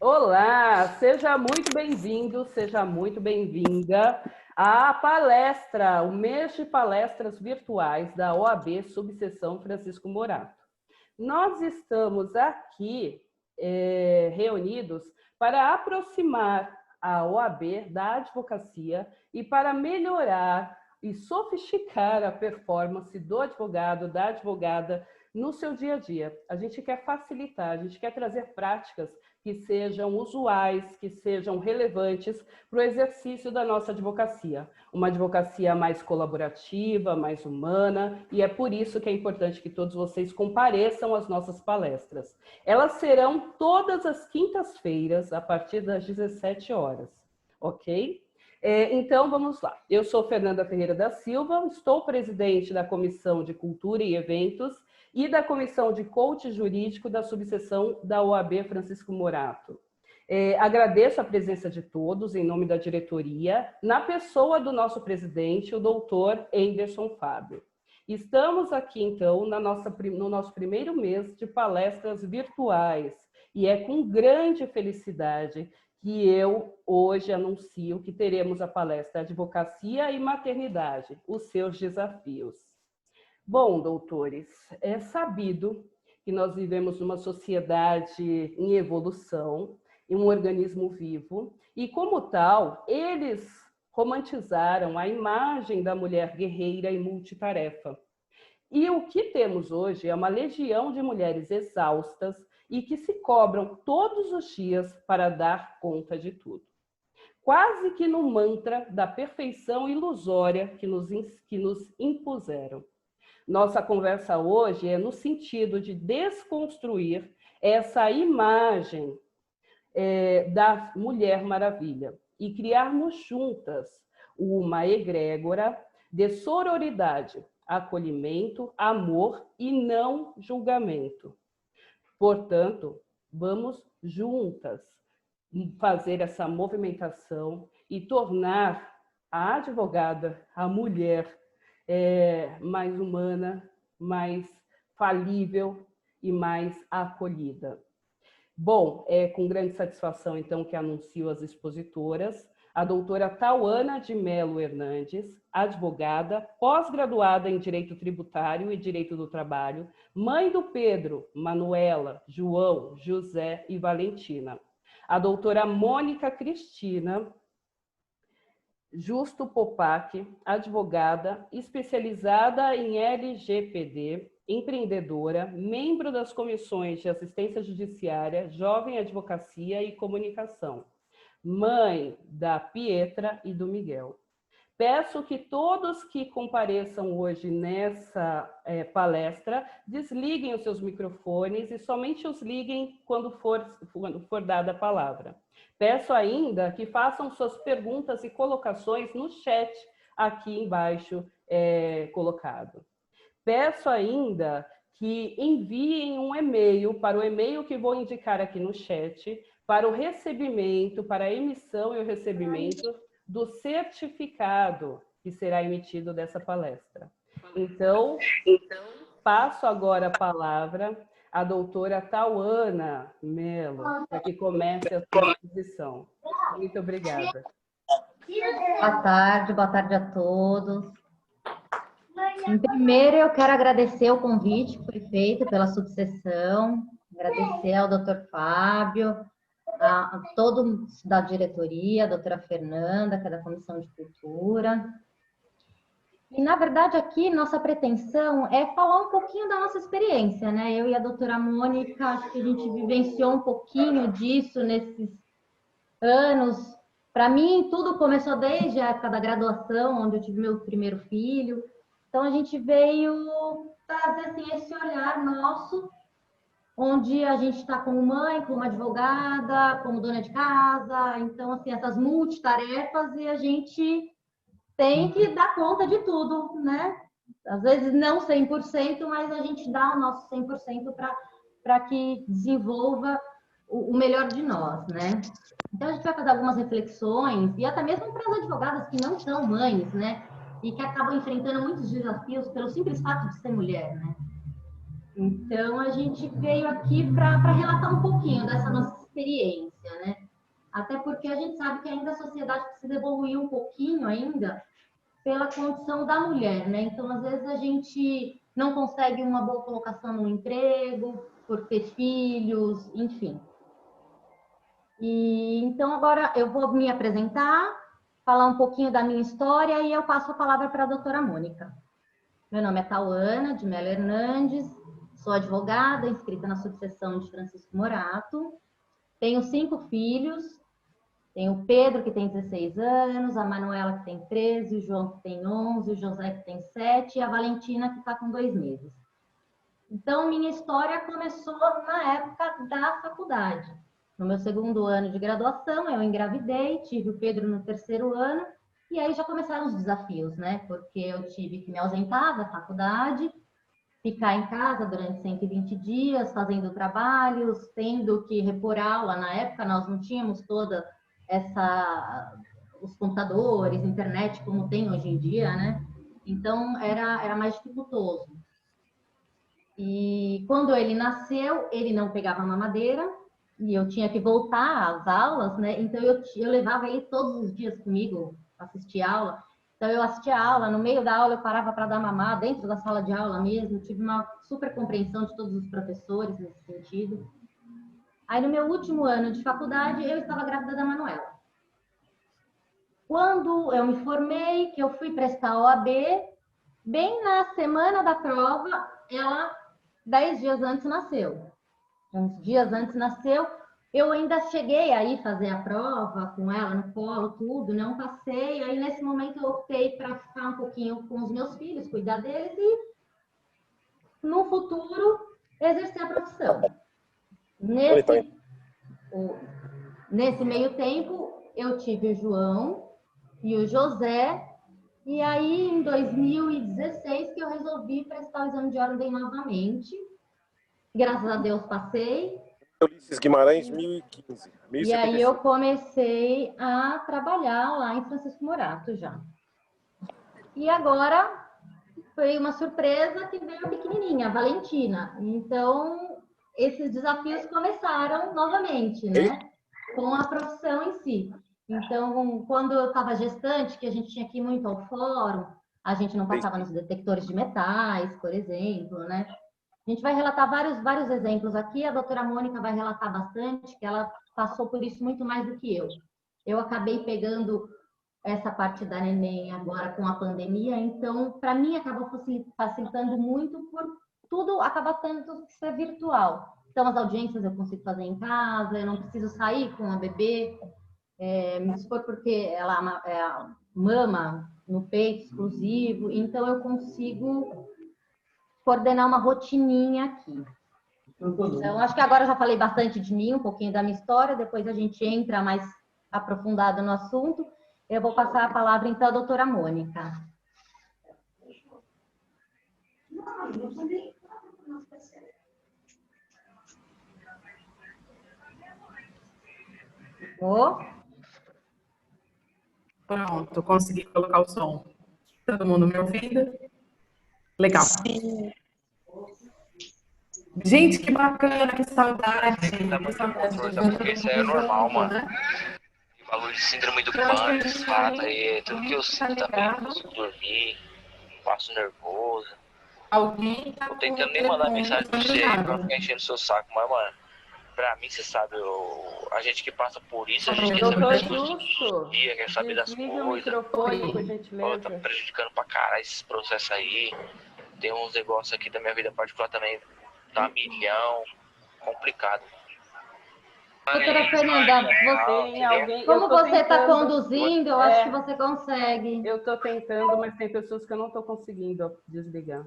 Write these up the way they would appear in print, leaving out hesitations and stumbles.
Olá, seja muito bem-vindo, seja muito bem-vinda à palestra, o mês de palestras virtuais da OAB Subseção Francisco Morato. Nós estamos aqui reunidos para aproximar a OAB da advocacia e para melhorar e sofisticar a performance do advogado, da advogada no seu dia a dia. A gente quer facilitar, a gente quer trazer práticas que sejam usuais, que sejam relevantes para o exercício da nossa advocacia. Uma advocacia mais colaborativa, mais humana, e é por isso que é importante que todos vocês compareçam às nossas palestras. Elas serão todas as quintas-feiras, a partir das 17 horas, ok? Então, vamos lá. Eu sou Fernanda Ferreira da Silva, estou presidente da Comissão de Cultura e Eventos e da Comissão de Coach Jurídico da subseção da OAB Francisco Morato. Agradeço a presença de todos, em nome da diretoria, na pessoa do nosso presidente, o doutor Anderson Fábio. Estamos aqui, então, no nosso primeiro mês de palestras virtuais, e é com grande felicidade que eu hoje anuncio que teremos a palestra Advocacia e Maternidade, os seus desafios. Bom, doutores, é sabido que nós vivemos numa sociedade em evolução, em um organismo vivo, e como tal, eles romantizaram a imagem da mulher guerreira e multitarefa. E o que temos hoje é uma legião de mulheres exaustas e que se cobram todos os dias para dar conta de tudo. Quase que no mantra da perfeição ilusória que nos impuseram. Nossa conversa hoje é no sentido de desconstruir essa imagem da Mulher Maravilha e criarmos juntas uma egrégora de sororidade, acolhimento, amor e não julgamento. Portanto, vamos juntas fazer essa movimentação e tornar a advogada, a mulher, mais humana, mais falível e mais acolhida. Bom, é com grande satisfação, então, que anuncio as expositoras. A doutora Tauana de Melo Hernandes, advogada, pós-graduada em Direito Tributário e Direito do Trabalho, mãe do Pedro, Manuela, João, José e Valentina. A doutora Mônica Cristina Justo Popac, advogada, especializada em LGPD, empreendedora, membro das comissões de assistência judiciária, jovem advocacia e comunicação, mãe da Pietra e do Miguel. Peço que todos que compareçam hoje nessa palestra desliguem os seus microfones e somente os liguem quando for dada a palavra. Peço ainda que façam suas perguntas e colocações no chat aqui embaixo colocado. Peço ainda que enviem um e-mail para o e-mail que vou indicar aqui no chat, para o recebimento, para a emissão e o recebimento do certificado que será emitido dessa palestra. Então, passo agora a palavra à doutora Tauana Melo, para que comece a sua exposição. Muito obrigada. Boa tarde a todos. Primeiro, eu quero agradecer o convite que foi feito pela subseção, agradecer ao doutor Fábio, a todos da diretoria, a doutora Fernanda, que é da Comissão de Cultura. E, na verdade, aqui, nossa pretensão é falar um pouquinho da nossa experiência, né? Eu e a doutora Mônica, acho que a gente vivenciou um pouquinho disso nesses anos. Para mim, tudo começou desde a época da graduação, onde eu tive meu primeiro filho. Então, a gente veio trazer assim, esse olhar nosso, onde a gente está como mãe, como advogada, como dona de casa, então, assim, essas multitarefas, e a gente tem que dar conta de tudo, né? Às vezes não 100%, mas a gente dá o nosso 100% para que desenvolva o melhor de nós, né? Então, a gente vai fazer algumas reflexões, e até mesmo para as advogadas que não são mães, né? E que acabam enfrentando muitos desafios pelo simples fato de ser mulher, né? Então, a gente veio aqui para relatar um pouquinho dessa nossa experiência, né? Até porque a gente sabe que ainda a sociedade precisa evoluir um pouquinho ainda pela condição da mulher, né? Então, às vezes, a gente não consegue uma boa colocação no emprego, por ter filhos, enfim. E então, agora eu vou me apresentar, falar um pouquinho da minha história e eu passo a palavra para a doutora Mônica. Meu nome é Tauana de Mello Hernandes, sou advogada, inscrita na subseção de Francisco Morato, tenho 5 filhos, tenho o Pedro, que tem 16 anos, a Manuela, que tem 13, o João, que tem 11, o José, que tem 7, e a Valentina, que está com 2 meses. Então, minha história começou na época da faculdade. No meu 2º ano de graduação, eu engravidei, tive o Pedro no 3º ano, e aí já começaram os desafios, né? Porque eu tive que me ausentar da faculdade, ficar em casa durante 120 dias, fazendo trabalhos, tendo que repor aula. Na época, nós não tínhamos toda os computadores, internet, como tem hoje em dia, né? Então, era mais dificultoso. E quando ele nasceu, ele não pegava mamadeira, e eu tinha que voltar às aulas, né? Então, eu levava ele todos os dias comigo, assistir aula. Então, eu assistia a aula, no meio da aula eu parava para dar mamar, dentro da sala de aula mesmo. Tive uma super compreensão de todos os professores nesse sentido. Aí, no meu último ano de faculdade, eu estava grávida da Manuela. Quando eu me formei, que eu fui prestar a OAB, bem na semana da prova, ela, 10 dias antes, nasceu. Uns dias antes nasceu, eu ainda cheguei aí fazer a prova com ela no colo, tudo, não passei. Aí, nesse momento, eu optei para ficar um pouquinho com os meus filhos, cuidar deles e, no futuro, exercer a profissão. Nesse meio tempo, eu tive o João e o José, e aí, em 2016, que eu resolvi prestar o exame de ordem novamente. Graças a Deus, passei. Ulisses Guimarães, 1015. E aí eu comecei a trabalhar lá em Francisco Morato já. E agora foi uma surpresa que veio pequenininha, a Valentina. Então, esses desafios começaram novamente, né? Com a profissão em si. Então, quando eu estava gestante, que a gente tinha que ir muito ao fórum, a gente não passava nos detectores de metais, por exemplo, né? A gente vai relatar vários exemplos aqui. A doutora Mônica vai relatar bastante, que ela passou por isso muito mais do que eu. Eu acabei pegando essa parte da neném agora com a pandemia, então, para mim, acabou facilitando muito por tudo acabar tendo que ser virtual. Então, as audiências eu consigo fazer em casa, eu não preciso sair com a bebê, me dispor porque ela mama no peito exclusivo, então eu consigo coordenar uma rotininha aqui. Então, acho que agora eu já falei bastante de mim, um pouquinho da minha história, depois a gente entra mais aprofundado no assunto. Eu vou passar a palavra, então, à doutora Mônica. Pronto, consegui colocar o som. Todo mundo me ouvindo? Legal. Sim. Gente, que bacana, que saudade. Que saudade porque isso é normal, mano. Né? O bagulho de síndrome do pânico, esse fato aí, tudo que eu sinto também, não consigo dormir, passo nervoso. Alguém tá tô tentando nem mandar mensagem pra você aí, pra ficar enchendo o seu saco, mas, mano, pra mim, você sabe, a gente que passa por isso, a gente quer saber das coisas do dia, quer saber das coisas. Pô, tá me prejudicando pra caralho esses processos aí. Tem uns negócios aqui da minha vida particular também, tá milhão, complicado. Doutora Fernanda, como você está conduzindo, eu acho que você consegue. Eu estou tentando, mas tem pessoas que eu não estou conseguindo desligar.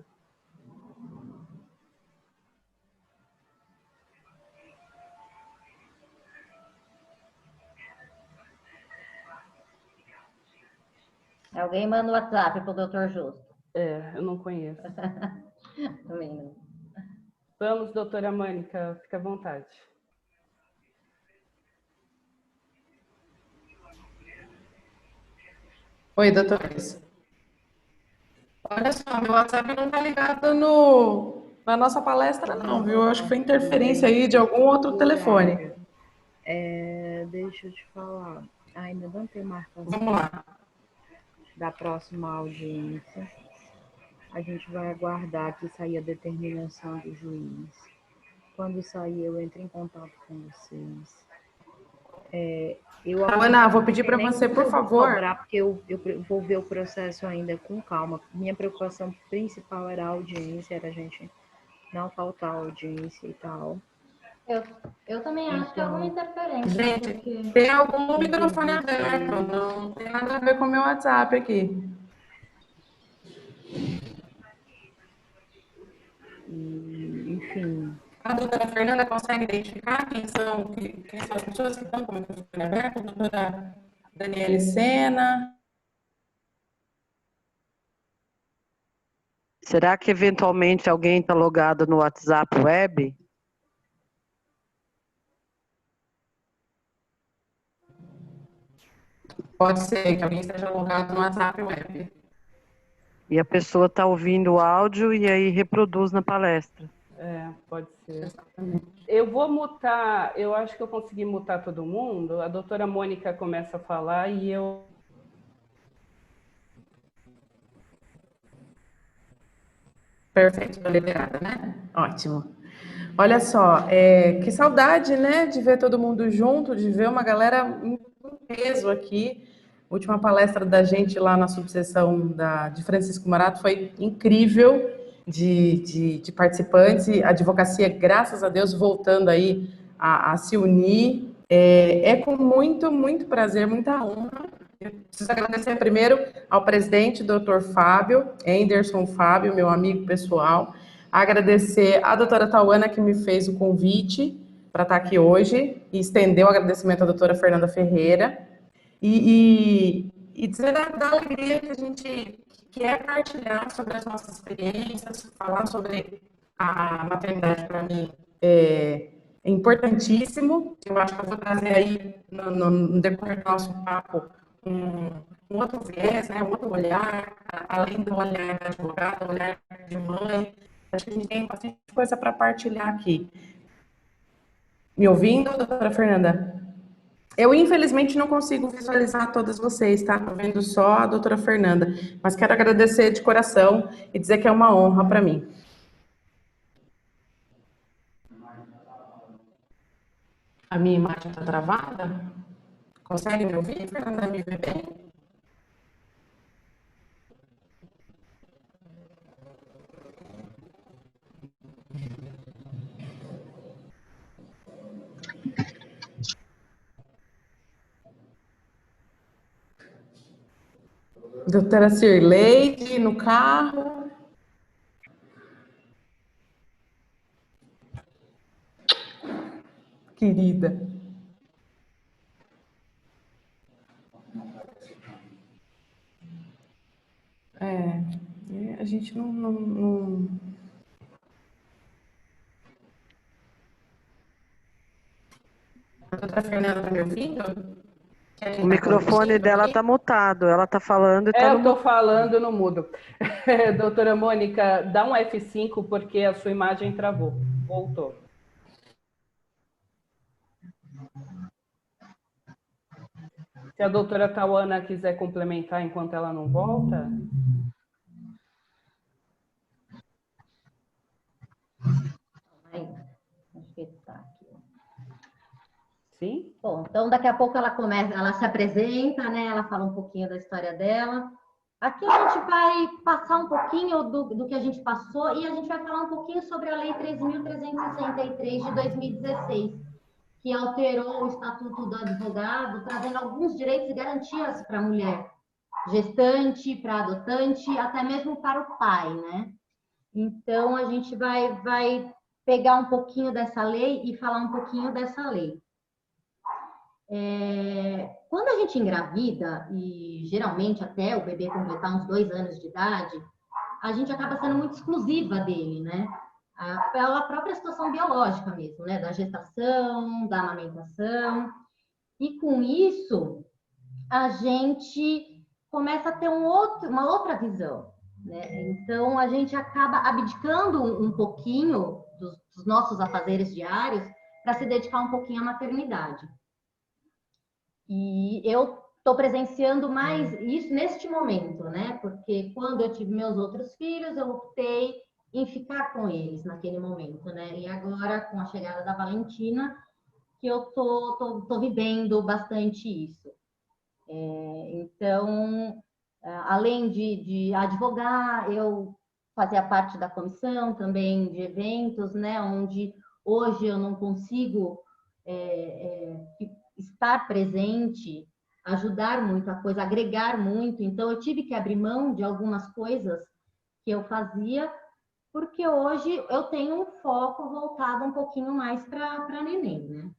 Alguém manda o WhatsApp para o doutor Justo. Eu não conheço. Também não. Vamos, doutora Mônica, fica à vontade. Oi, doutores. Olha só, meu WhatsApp não está ligado na nossa palestra, não, viu? Eu acho que foi interferência aí de algum outro telefone. Deixa eu te falar. Ainda não tem marcação. Vamos lá. Da próxima audiência. A gente vai aguardar que saia a determinação do juiz. Quando sair, eu entro em contato com vocês. Ana, vou pedir para você, por favor. Cobrar, porque eu vou ver o processo ainda com calma. Minha preocupação principal era a audiência, era a gente não faltar a audiência e tal. Eu também acho que é alguma interferência. Gente, porque... tem algum microfone aberto, não tem nada a ver com o meu WhatsApp aqui. Enfim. A doutora Fernanda consegue identificar quem são as pessoas que estão com o microfone aberto? A doutora Daniele Sena. Será que eventualmente alguém está logado no WhatsApp web? Pode ser que alguém esteja logado no WhatsApp web. E a pessoa está ouvindo o áudio e aí reproduz na palestra. Pode ser. Eu vou mutar, eu acho que eu consegui mutar todo mundo. A doutora Mônica começa a falar e eu... Perfeito, estou liberada, né? Ótimo. Olha só, que saudade, né, de ver todo mundo junto, de ver uma galera em peso aqui. A última palestra da gente lá na subseção de Francisco Morato foi incrível de participantes, a advocacia, graças a Deus, voltando aí a se unir. É com muito, muito prazer, muita honra. Eu preciso agradecer primeiro ao presidente, doutor Fábio, Anderson Fábio, meu amigo pessoal. Agradecer à doutora Tauana, que me fez o convite para estar aqui hoje, e estender o agradecimento à doutora Fernanda Ferreira. E dizer da alegria que a gente quer partilhar sobre as nossas experiências, falar sobre a maternidade, para mim, é importantíssimo. Eu acho que eu vou trazer aí, no decorrer do nosso papo, um outro viés, né, um outro olhar, além do olhar da advogada, o olhar de mãe. Acho que a gente tem bastante coisa para partilhar aqui. Me ouvindo, doutora Fernanda? Eu, infelizmente, não consigo visualizar todas vocês, tá? Estou vendo só a doutora Fernanda. Mas quero agradecer de coração e dizer que é uma honra para mim. A minha imagem está travada? Consegue me ouvir, Fernanda? Me vê bem? Doutora Cirleide, no carro. Querida. A gente não... A doutora Fernanda está me ouvindo? O microfone dela está mutado, ela está falando e está eu estou falando no mudo. Doutora Mônica, dá um F5 porque a sua imagem travou. Voltou. Se a doutora Tauana quiser complementar enquanto ela não volta... Acho que tá aqui. Sim? Bom, então daqui a pouco ela começa, ela se apresenta, né? Ela fala um pouquinho da história dela. Aqui a gente vai passar um pouquinho do que a gente passou e a gente vai falar um pouquinho sobre a Lei 3.363 de 2016, que alterou o Estatuto do Advogado, trazendo alguns direitos e garantias para a mulher gestante, para a adotante, até mesmo para o pai, né? Então, a gente vai pegar um pouquinho dessa lei e falar um pouquinho dessa lei. Quando a gente engravida, e geralmente até o bebê completar uns 2 anos de idade, a gente acaba sendo muito exclusiva dele, né? Pela própria situação biológica mesmo, né? Da gestação, da amamentação. E com isso, a gente começa a ter uma outra visão, né? Então, a gente acaba abdicando um pouquinho dos nossos afazeres diários para se dedicar um pouquinho à maternidade. E eu estou presenciando mais isso neste momento, né? Porque quando eu tive meus outros filhos, eu optei em ficar com eles naquele momento, né? E agora, com a chegada da Valentina, que eu tô vivendo bastante isso. Então, além de advogar, eu fazia parte da comissão também de eventos, né? Onde hoje eu não consigo estar presente, ajudar muita coisa, agregar muito. Então, eu tive que abrir mão de algumas coisas que eu fazia, porque hoje eu tenho um foco voltado um pouquinho mais para neném, né?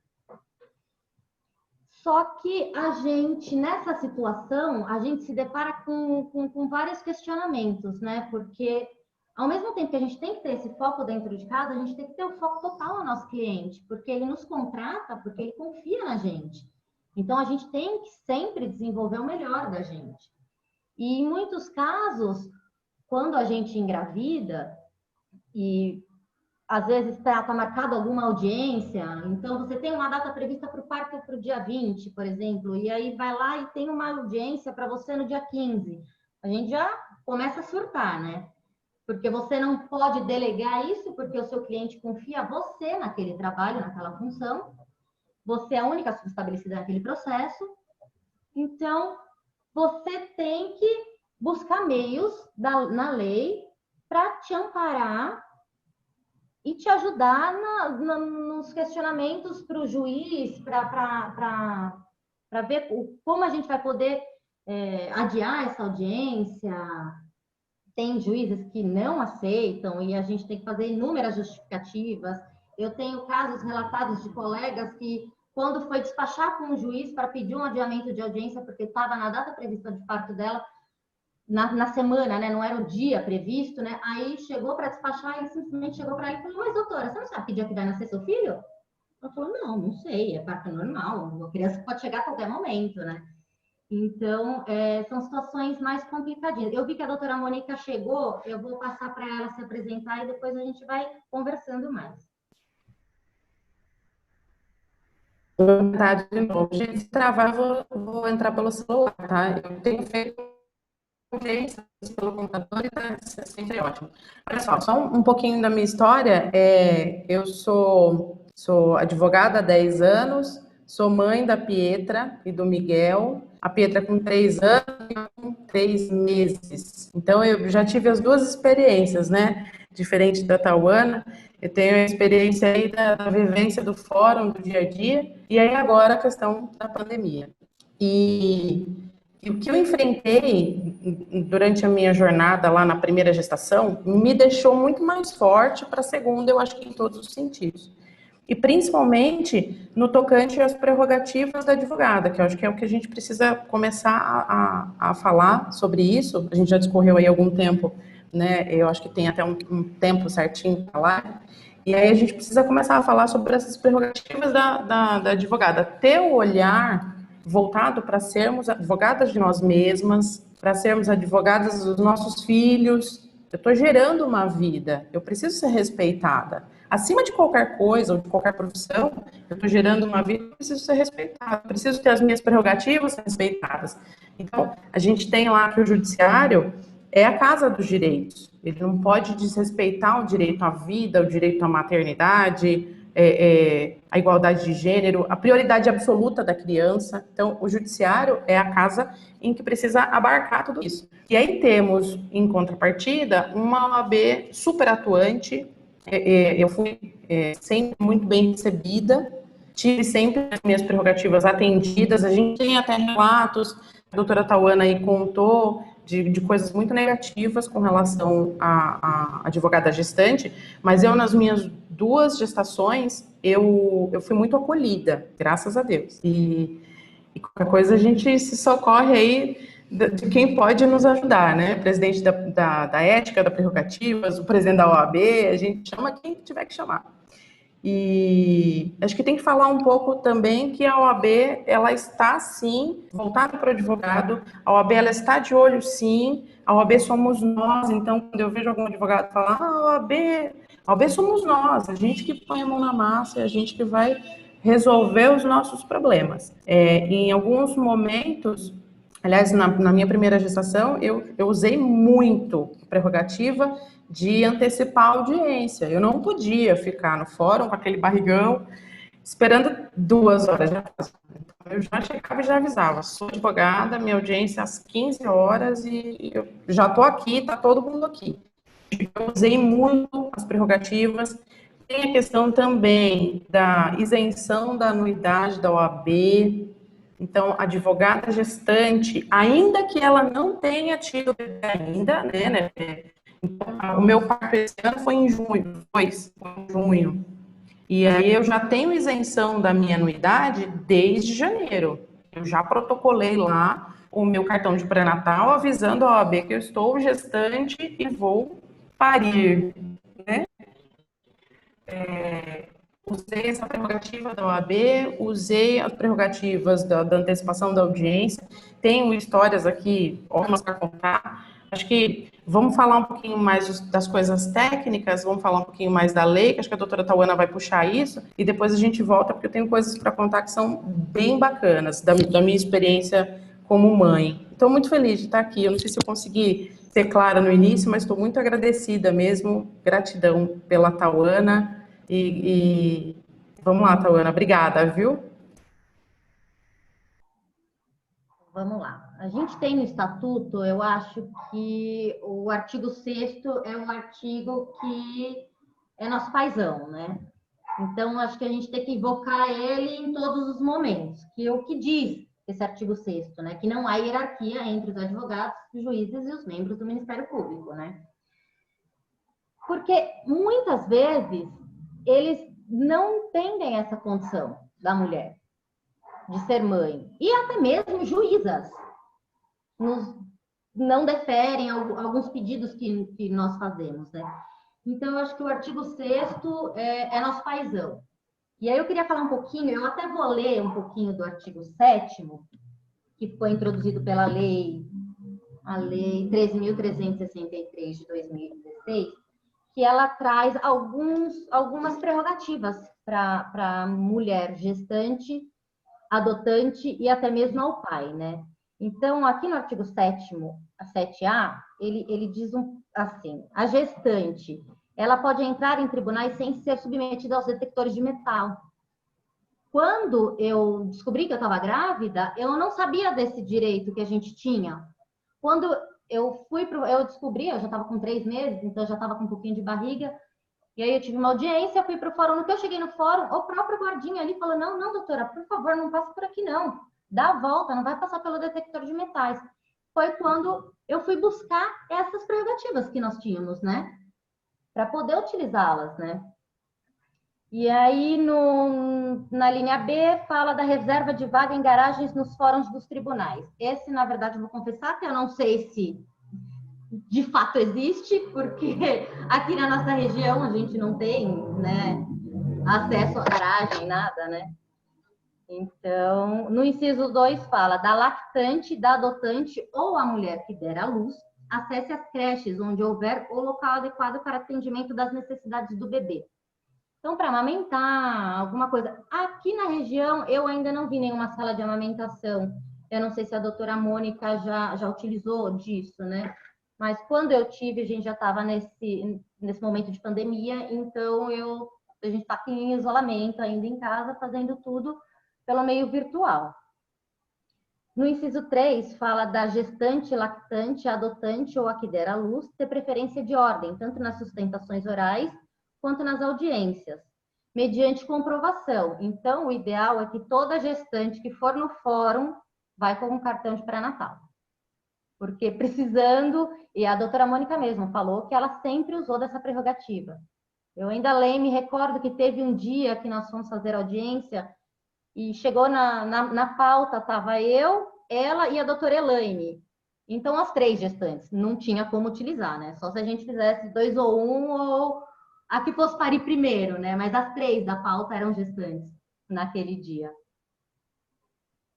Só que a gente, nessa situação, a gente se depara com vários questionamentos, né? Porque, ao mesmo tempo que a gente tem que ter esse foco dentro de casa, a gente tem que ter o foco total no nosso cliente, porque ele nos contrata, porque ele confia na gente. Então, a gente tem que sempre desenvolver o melhor da gente. E, em muitos casos, quando a gente engravida, e às vezes está marcado alguma audiência, então você tem uma data prevista para o parto para o dia 20, por exemplo, e aí vai lá e tem uma audiência para você no dia 15. A gente já começa a surtar, né? Porque você não pode delegar isso, porque o seu cliente confia você naquele trabalho, naquela função. Você é a única subestabelecida naquele processo. Então, você tem que buscar meios na lei para te amparar e te ajudar nos questionamentos para o juiz, para ver como a gente vai poder adiar essa audiência. Tem juízes que não aceitam e a gente tem que fazer inúmeras justificativas. Eu tenho casos relatados de colegas que, quando foi despachar com o juiz para pedir um adiamento de audiência, porque estava na data prevista de parto dela, na semana, né? Não era o dia previsto, né? Aí chegou para despachar e ele simplesmente chegou para ela e falou: mas doutora, você não sabe que dia que vai nascer seu filho? Ela falou: não sei, é parto normal, a criança pode chegar a qualquer momento, né? Então, são situações mais complicadinhas. Eu vi que a doutora Mônica chegou, eu vou passar para ela se apresentar e depois a gente vai conversando mais. Vou tentar de novo. Gente, se travar, eu vou entrar pelo celular, tá? Eu tenho feito pelo computador e tá sempre ótimo. Olha só um pouquinho da minha história. Eu sou advogada há 10 anos, sou mãe da Pietra e do Miguel. A Pietra com 3 anos e com 3 meses. Então, eu já tive as duas experiências, né? Diferente da Tauana, eu tenho a experiência aí da vivência do fórum, do dia a dia, e aí agora a questão da pandemia. E o que eu enfrentei durante a minha jornada lá na primeira gestação me deixou muito mais forte para a segunda, eu acho que em todos os sentidos. E principalmente no tocante às prerrogativas da advogada, que eu acho que é o que a gente precisa começar a falar sobre isso. A gente já discorreu aí há algum tempo, né? Eu acho que tem até um tempo certinho para lá. E aí a gente precisa começar a falar sobre essas prerrogativas da advogada. Ter o olhar voltado para sermos advogadas de nós mesmas, para sermos advogadas dos nossos filhos. Eu estou gerando uma vida, eu preciso ser respeitada. Acima de qualquer coisa ou de qualquer profissão, eu estou gerando uma vida, eu preciso ser respeitada, eu preciso ter as minhas prerrogativas respeitadas. Então, a gente tem lá que o judiciário é a casa dos direitos. Ele não pode desrespeitar o direito à vida, o direito à maternidade, a igualdade de gênero, a prioridade absoluta da criança. Então, o judiciário é a casa em que precisa abarcar tudo isso. E aí temos, em contrapartida, uma OAB super atuante. Eu fui sempre muito bem recebida, tive sempre as minhas prerrogativas atendidas. A gente tem até relatos, a doutora Tauana aí contou, de coisas muito negativas com relação à advogada gestante, mas eu, nas minhas 2 gestações, eu fui muito acolhida, graças a Deus. E qualquer coisa a gente se socorre aí de quem pode nos ajudar, né? Presidente da ética, da prerrogativas, o presidente da OAB, a gente chama quem tiver que chamar. E acho que tem que falar um pouco também que a OAB, ela está sim voltada para o advogado, a OAB ela está de olho sim, a OAB somos nós, então quando eu vejo algum advogado falar, a OAB somos nós, a gente que põe a mão na massa, é a gente que vai resolver os nossos problemas. Em alguns momentos, aliás, na minha primeira gestação, eu usei muito a prerrogativa de antecipar a audiência. Eu não podia ficar no fórum com aquele barrigão esperando 2 horas. Eu já chegava e já avisava, sou advogada, minha audiência é às 15 horas e eu já estou aqui, está todo mundo aqui. Eu usei muito as prerrogativas. Tem a questão também da isenção da anuidade da OAB. Então, advogada gestante, ainda que ela não tenha tido bebê ainda, né? Então, o meu parto esse ano foi em junho, foi em junho. E aí eu já tenho isenção da minha anuidade desde janeiro. Eu já protocolei lá o meu cartão de pré-natal avisando a OAB que eu estou gestante e vou parir, né? Usei essa prerrogativa da OAB, usei as prerrogativas da antecipação da audiência, tenho histórias aqui ótimas para contar. Acho que vamos falar um pouquinho mais das coisas técnicas, vamos falar um pouquinho mais da lei, que acho que a doutora Tauana vai puxar isso, e depois a gente volta, porque eu tenho coisas para contar que são bem bacanas, da minha experiência como mãe. Estou muito feliz de estar aqui, eu não sei se eu consegui ser clara no início, mas estou muito agradecida mesmo, gratidão pela Tauana. E vamos lá, Tauana, obrigada, viu? Vamos lá. A gente tem no estatuto, eu acho que o artigo 6º é um artigo que é nosso paizão, né? Então, acho que a gente tem que invocar ele em todos os momentos, que é o que diz esse artigo 6º, né? Que não há hierarquia entre os advogados, os juízes e os membros do Ministério Público, né? Porque muitas vezes eles não entendem essa condição da mulher de ser mãe. E até mesmo juízas não deferem alguns pedidos que nós fazemos, né? Então, eu acho que o artigo 6º é nosso paizão. E aí eu queria falar um pouquinho, eu até vou ler um pouquinho do artigo 7º, que foi introduzido pela a lei 13.363 de 2016, que ela traz algumas prerrogativas para a mulher gestante, adotante e até mesmo ao pai, né? Então, aqui no artigo 7º, 7A, ele diz assim, a gestante, ela pode entrar em tribunais sem ser submetida aos detectores de metal. Quando eu descobri que eu estava grávida, eu não sabia desse direito que a gente tinha. Quando eu descobri, eu já estava com 3 meses, então eu já estava com um pouquinho de barriga, e aí eu tive uma audiência, fui para o fórum. No que eu cheguei no fórum, o próprio guardinha ali falou, não, doutora, por favor, não passe por aqui não. Dá a volta, não vai passar pelo detector de metais. Foi quando eu fui buscar essas prerrogativas que nós tínhamos, né? Para poder utilizá-las, né? E aí, na linha B, fala da reserva de vaga em garagens nos fóruns dos tribunais. Esse, na verdade, eu vou confessar que eu não sei se de fato existe, porque aqui na nossa região a gente não tem, né, acesso à garagem, nada, né? Então, no inciso 2 fala da lactante, da adotante ou a mulher que der à luz, acesse as creches onde houver o local adequado para atendimento das necessidades do bebê. Então, para amamentar, alguma coisa. Aqui na região, eu ainda não vi nenhuma sala de amamentação. Eu não sei se a doutora Mônica já utilizou disso, né? Mas quando eu tive, a gente já estava nesse momento de pandemia, então a gente está aqui em isolamento, ainda em casa, fazendo tudo pelo meio virtual. No inciso 3, fala da gestante, lactante, adotante ou a que der à luz, ter preferência de ordem, tanto nas sustentações orais quanto nas audiências, mediante comprovação. Então, o ideal é que toda gestante que for no fórum vai com um cartão de pré-natal. Porque precisando, e a doutora Mônica mesmo falou que ela sempre usou dessa prerrogativa. Eu ainda me recordo que teve um dia que nós fomos fazer audiência e chegou na pauta, estava eu, ela e a doutora Elaine. Então, as 3 gestantes, não tinha como utilizar, né? Só se a gente fizesse 2 ou 1 ou a que fosse parir primeiro, né? Mas as 3 da pauta eram gestantes naquele dia.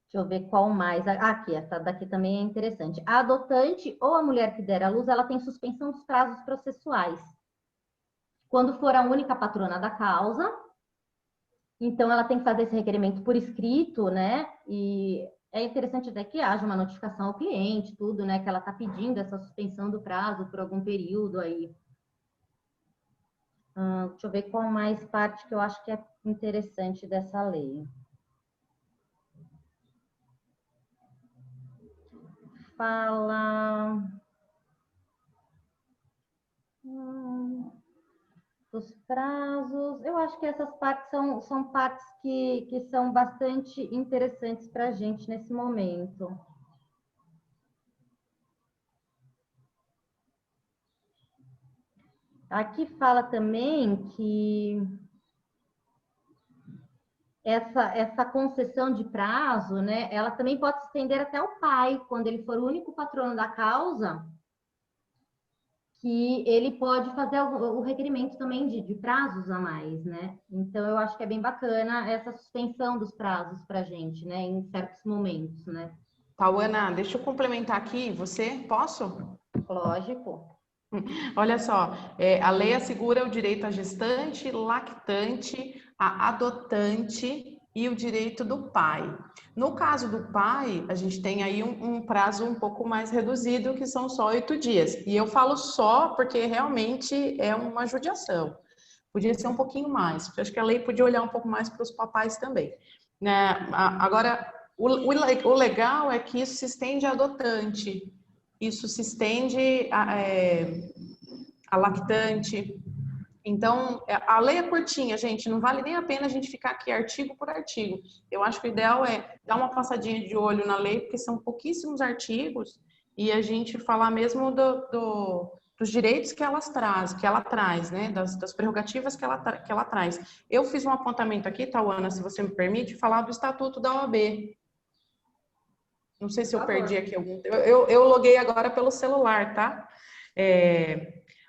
Deixa eu ver qual mais. Aqui, essa daqui também é interessante. A adotante ou a mulher que der à luz, ela tem suspensão dos prazos processuais. Quando for a única patrona da causa, então ela tem que fazer esse requerimento por escrito, né? E é interessante até que haja uma notificação ao cliente, tudo, né? Que ela está pedindo essa suspensão do prazo por algum período aí. Deixa eu ver qual mais parte que eu acho que é interessante dessa lei. Fala dos prazos. Eu acho que essas partes são partes que são bastante interessantes para a gente nesse momento. Aqui fala também que essa concessão de prazo, né, ela também pode se estender até o pai, quando ele for o único patrono da causa, que ele pode fazer o requerimento também de prazos a mais, né? Então, eu acho que é bem bacana essa suspensão dos prazos para a gente, né, em certos momentos, né? Tauana, deixa eu complementar aqui, posso? Lógico. Olha só, a lei assegura o direito à gestante, lactante, à adotante e o direito do pai. No caso do pai, a gente tem aí um prazo um pouco mais reduzido, que são só 8 dias. E eu falo só porque realmente é uma judiação. Podia ser um pouquinho mais. Eu acho que a lei podia olhar um pouco mais para os papais também. Agora, o legal é que isso se estende à adotante. Isso se estende a lactante. Então, a lei é curtinha, gente, não vale nem a pena a gente ficar aqui artigo por artigo. Eu acho que o ideal é dar uma passadinha de olho na lei, porque são pouquíssimos artigos, e a gente falar mesmo dos direitos que ela traz, né? Das prerrogativas que ela traz. Eu fiz um apontamento aqui, Tauana, se você me permite, falar do Estatuto da OAB. Não sei se eu perdi aqui algum... Eu loguei agora pelo celular, tá?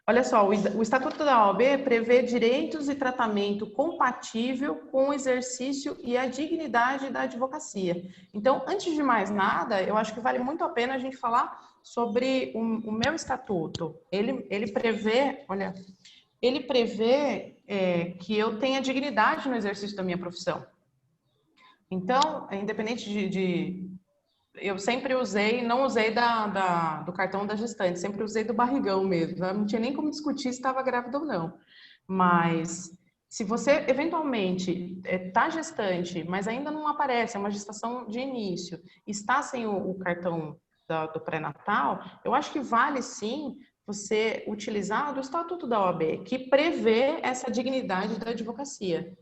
Olha só, o Estatuto da OAB prevê direitos e tratamento compatível com o exercício e a dignidade da advocacia. Então, antes de mais nada, eu acho que vale muito a pena a gente falar sobre o meu estatuto. Ele prevê, olha, ele prevê que eu tenha dignidade no exercício da minha profissão. Então, independente eu sempre usei, não usei do cartão da gestante, sempre usei do barrigão mesmo. Não tinha nem como discutir se estava grávida ou não. Mas se você eventualmente está gestante, mas ainda não aparece, é uma gestação de início, está sem o cartão do pré-natal, eu acho que vale sim você utilizar do Estatuto da OAB, que prevê essa dignidade da advocacia.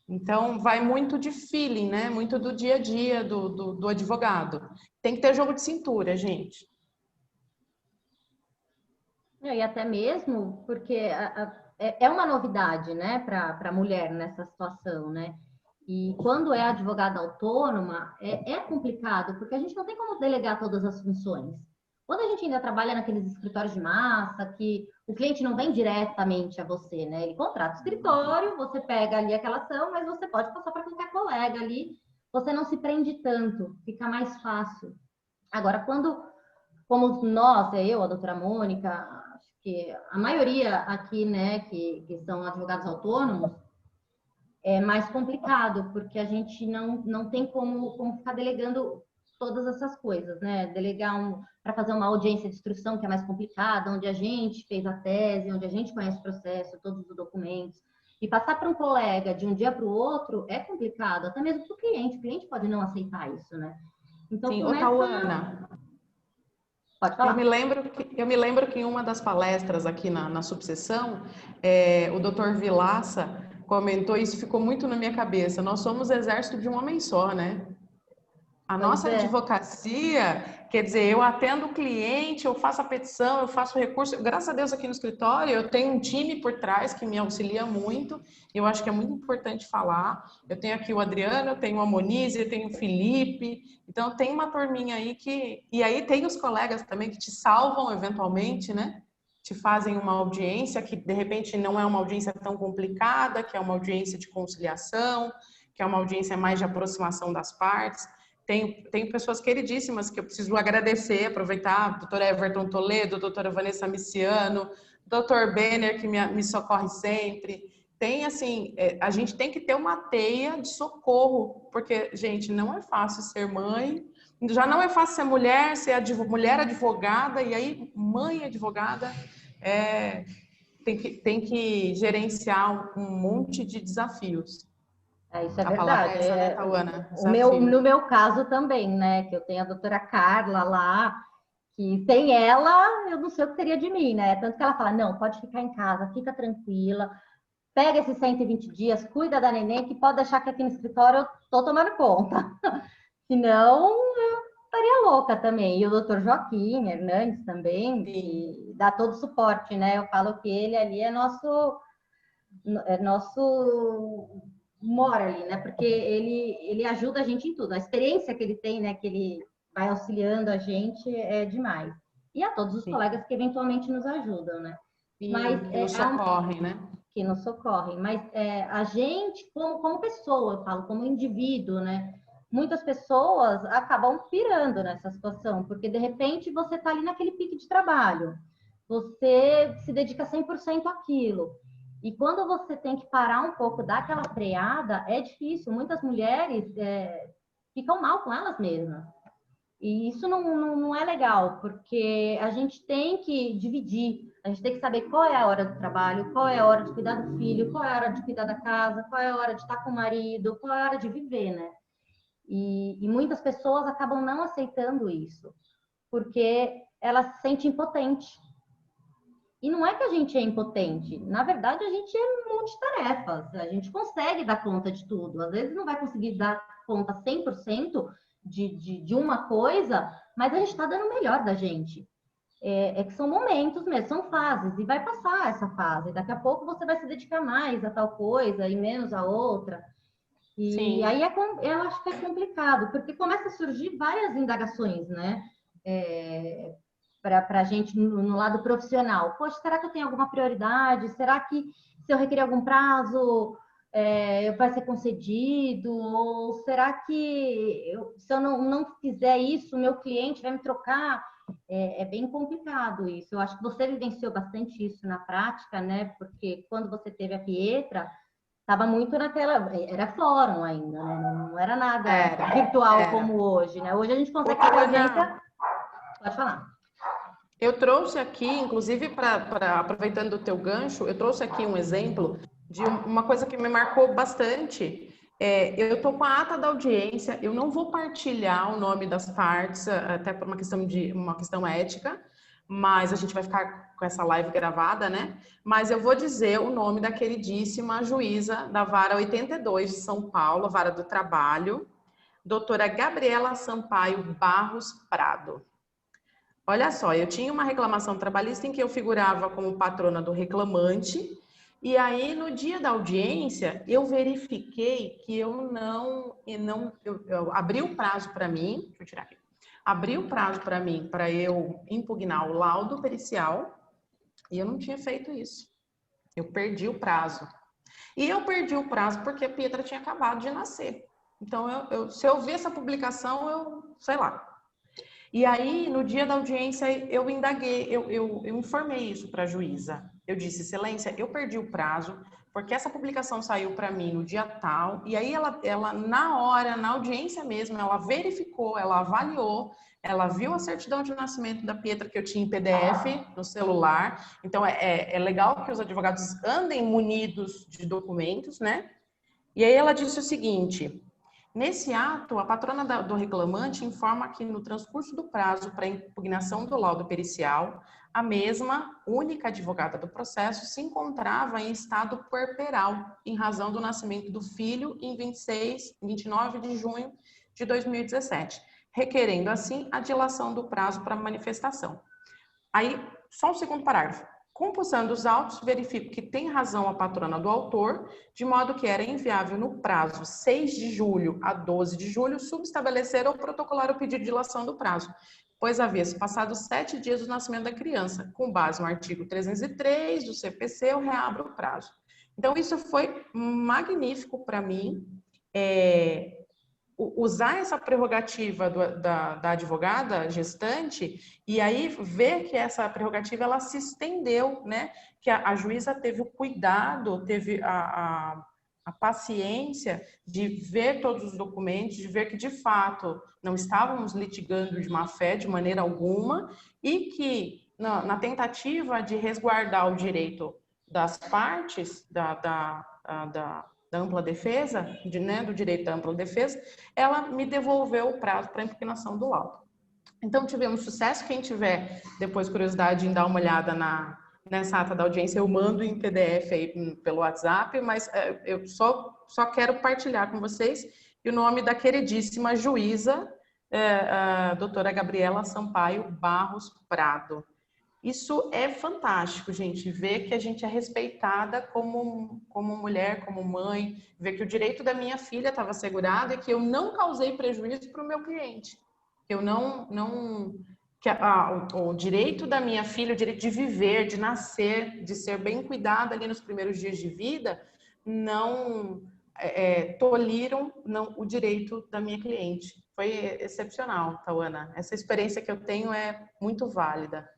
Então, vai muito de feeling, né? Muito do dia a dia do advogado. Tem que ter jogo de cintura, gente. E até mesmo porque é uma novidade, né, para a mulher nessa situação, né? E quando é advogada autônoma, é complicado, porque a gente não tem como delegar todas as funções. Quando a gente ainda trabalha naqueles escritórios de massa, que o cliente não vem diretamente a você, né? Ele contrata o escritório, você pega ali aquela ação, mas você pode passar para qualquer colega ali. Você não se prende tanto, fica mais fácil. Agora, como nós, eu, a doutora Mônica, acho que a maioria aqui, né, que são advogados autônomos, é mais complicado, porque a gente não tem como ficar delegando todas essas coisas, né? Delegar para fazer uma audiência de instrução, que é mais complicada, onde a gente fez a tese, onde a gente conhece o processo, todos os documentos, e passar para um colega de um dia para o outro é complicado, até mesmo para o cliente pode não aceitar isso, né? Então, sim, começa... Tauana, pode falar. Eu me lembro que em uma das palestras aqui na subseção, o doutor Vilaça comentou, isso ficou muito na minha cabeça, nós somos exército de um homem só, né? A nossa advocacia, quer dizer, eu atendo o cliente, eu faço a petição, eu faço o recurso. Graças a Deus aqui no escritório eu tenho um time por trás que me auxilia muito. Eu acho que é muito importante falar. Eu tenho aqui o Adriano, eu tenho a Monize, eu tenho o Felipe. Então tem uma turminha aí e aí tem os colegas também que te salvam eventualmente, né? te fazem uma audiência que, de repente, não é uma audiência tão complicada, que é uma audiência de conciliação, que é uma audiência mais de aproximação das partes. Tem pessoas queridíssimas que eu preciso agradecer, aproveitar, doutor Everton Toledo, doutora Vanessa Miciano, doutor Benner, que me socorre sempre. Tem, assim, a gente tem que ter uma teia de socorro, porque, gente, não é fácil ser mãe, já não é fácil ser mulher, mulher advogada, e aí mãe advogada, tem que gerenciar um monte de desafios. Isso é verdade. No meu caso também, né? Que eu tenho a doutora Carla lá, que sem ela, eu não sei o que seria de mim, né? Tanto que ela fala, não, pode ficar em casa, fica tranquila, pega esses 120 dias, cuida da neném, que pode deixar que aqui no escritório eu tô tomando conta. Senão, eu estaria louca também. E o doutor Joaquim Hernandes também, que dá todo o suporte, né? Eu falo que ele ali é nosso mora ali, né? Porque ele ajuda a gente em tudo. A experiência que ele tem, né? Que ele vai auxiliando a gente é demais. E a todos os colegas que eventualmente nos ajudam, né? Mas que nos socorrem, né? Que nos socorrem. Mas a gente, como pessoa, eu falo, como indivíduo, né? Muitas pessoas acabam pirando nessa situação, porque de repente você está ali naquele pique de trabalho, você se dedica 100% àquilo. E quando você tem que parar um pouco, dar aquela freada, é difícil. Muitas mulheres ficam mal com elas mesmas. E isso não é legal, porque a gente tem que dividir. A gente tem que saber qual é a hora do trabalho, qual é a hora de cuidar do filho, qual é a hora de cuidar da casa, qual é a hora de estar com o marido, qual é a hora de viver, né? E muitas pessoas acabam não aceitando isso, porque ela se sente impotente. E não é que a gente é impotente, na verdade a gente é multitarefas, a gente consegue dar conta de tudo, às vezes não vai conseguir dar conta 100% de uma coisa, mas a gente está dando o melhor da gente. Que são momentos mesmo, são fases, e vai passar essa fase, daqui a pouco você vai se dedicar mais a tal coisa e menos a outra. E Sim. Aí eu acho que é complicado, porque começa a surgir várias indagações, né? Para a gente no lado profissional. Poxa, será que eu tenho alguma prioridade? Será que se eu requerer algum prazo, vai ser concedido? Ou será que se eu não fizer isso, meu cliente vai me trocar? É bem complicado isso. Eu acho que você vivenciou bastante isso na prática, né? Porque quando você teve a Pietra, estava muito era fórum ainda, né? Não era nada virtual como hoje, né? Hoje a gente consegue fazer audiência... Pode falar. Eu trouxe aqui, inclusive, aproveitando o teu gancho, eu trouxe aqui um exemplo de uma coisa que me marcou bastante. Eu estou com a ata da audiência, eu não vou partilhar o nome das partes, até por uma questão ética, mas a gente vai ficar com essa live gravada, né? Mas eu vou dizer o nome da queridíssima juíza da Vara 82 de São Paulo, Vara do Trabalho, doutora Gabriela Sampaio Barros Prado. Olha só, eu tinha uma reclamação trabalhista em que eu figurava como patrona do reclamante, e aí no dia da audiência eu verifiquei que eu abri o prazo para mim, deixa eu tirar aqui, abri o prazo para mim para eu impugnar o laudo pericial, e eu não tinha feito isso. Eu perdi o prazo. E eu perdi o prazo porque a Pietra tinha acabado de nascer. Então, se eu ver essa publicação, sei lá. E aí, no dia da audiência, eu indaguei, eu informei isso para a juíza. Eu disse, excelência, eu perdi o prazo, porque essa publicação saiu para mim no dia tal, e aí ela na hora, na audiência mesmo, ela verificou, ela avaliou, ela viu a certidão de nascimento da Pietra que eu tinha em PDF no celular. Então, é legal que os advogados andem munidos de documentos, né? E aí ela disse o seguinte... Nesse ato, a patrona do reclamante informa que no transcurso do prazo para impugnação do laudo pericial, a mesma, única advogada do processo, se encontrava em estado puerperal, em razão do nascimento do filho em 29 de junho de 2017, requerendo assim a dilação do prazo para manifestação. Aí, só um segundo parágrafo. Compulsando os autos, verifico que tem razão a patrona do autor, de modo que era inviável no prazo 6 de julho a 12 de julho subestabelecer ou protocolar o pedido de dilação do prazo. pois havia se passado 7 dias do nascimento da criança. Com base no artigo 303 do CPC, eu reabro o prazo. Então, isso foi magnífico para mim, usar essa prerrogativa da advogada gestante e aí ver que essa prerrogativa ela se estendeu, né? Que a juíza teve o cuidado, teve a paciência de ver todos os documentos, de ver que de fato não estávamos litigando de má fé de maneira alguma e que na tentativa de resguardar o direito das partes da ampla defesa, né, do direito da ampla defesa, ela me devolveu o prazo para impugnação do laudo. Então, tivemos sucesso. Quem tiver depois curiosidade em dar uma olhada nessa ata da audiência, eu mando em PDF aí pelo WhatsApp, mas eu só quero partilhar com vocês. E o nome da queridíssima juíza, a doutora Gabriela Sampaio Barros Prado. Isso é fantástico, gente, ver que a gente é respeitada como mulher, como mãe, ver que o direito da minha filha estava assegurado e que eu não causei prejuízo para o meu cliente. Que eu o direito da minha filha, o direito de viver, de nascer, de ser bem cuidada ali nos primeiros dias de vida, não toliram o direito da minha cliente. Foi excepcional, Tauana. Essa experiência que eu tenho é muito válida.